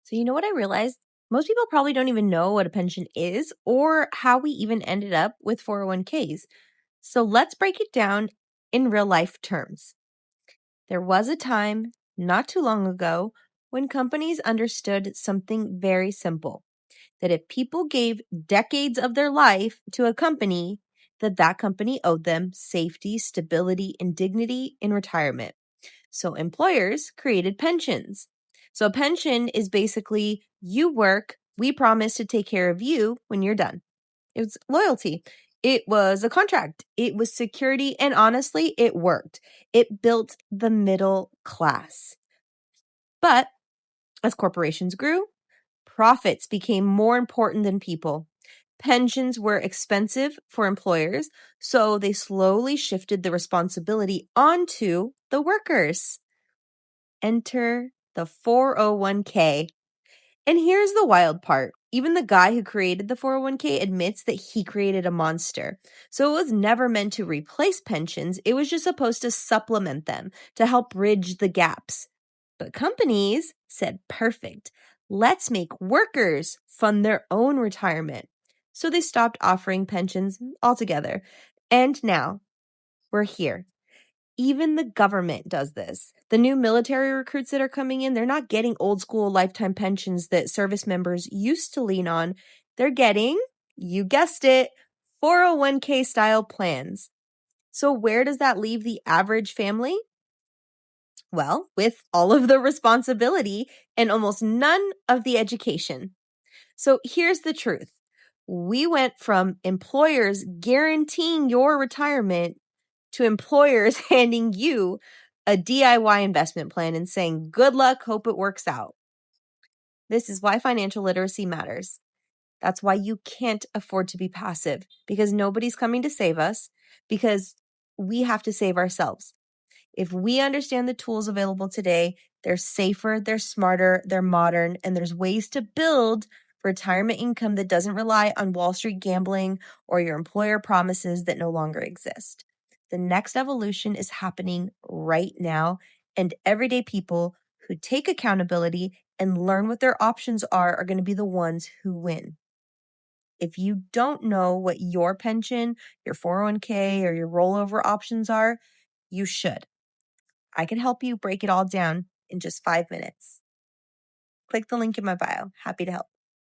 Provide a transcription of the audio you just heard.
So, you know what I realized? Most people probably don't even know what a pension is or how we even ended up with 401ks. So, let's break it down in real life terms. There was a time not too long ago when companies understood something very simple, that if people gave decades of their life to a company, that company owed them safety, stability, and dignity in retirement. So employers created pensions. So a pension is basically you work, we promise to take care of you when you're done. It was loyalty. It was a contract. It was security. And honestly, it worked. It built the middle class. But as corporations grew, profits became more important than people. Pensions were expensive for employers, so they slowly shifted the responsibility onto the workers. Enter the 401k. And here's the wild part. Even the guy who created the 401k admits that he created a monster. So it was never meant to replace pensions. It was just supposed to supplement them, to help bridge the gaps. But companies said, perfect. Let's make workers fund their own retirement. So they stopped offering pensions altogether. And now we're here. Even the government does this. The new military recruits that are coming in, they're not getting old school lifetime pensions that service members used to lean on. They're getting, you guessed it, 401k style plans. So where does that leave the average family? Well, with all of the responsibility and almost none of the education. So here's the truth. We went from employers guaranteeing your retirement to employers handing you a DIY investment plan and saying, good luck, hope it works out. This is why financial literacy matters. That's why you can't afford to be passive, because nobody's coming to save us, because we have to save ourselves. If we understand the tools available today, they're safer, they're smarter, they're modern, and there's ways to build retirement income that doesn't rely on Wall Street gambling or your employer promises that no longer exist. The next evolution is happening right now, and everyday people who take accountability and learn what their options are going to be the ones who win. If you don't know what your pension, your 401k, or your rollover options are, you should. I can help you break it all down in just 5 minutes. Click the link in my bio. Happy to help.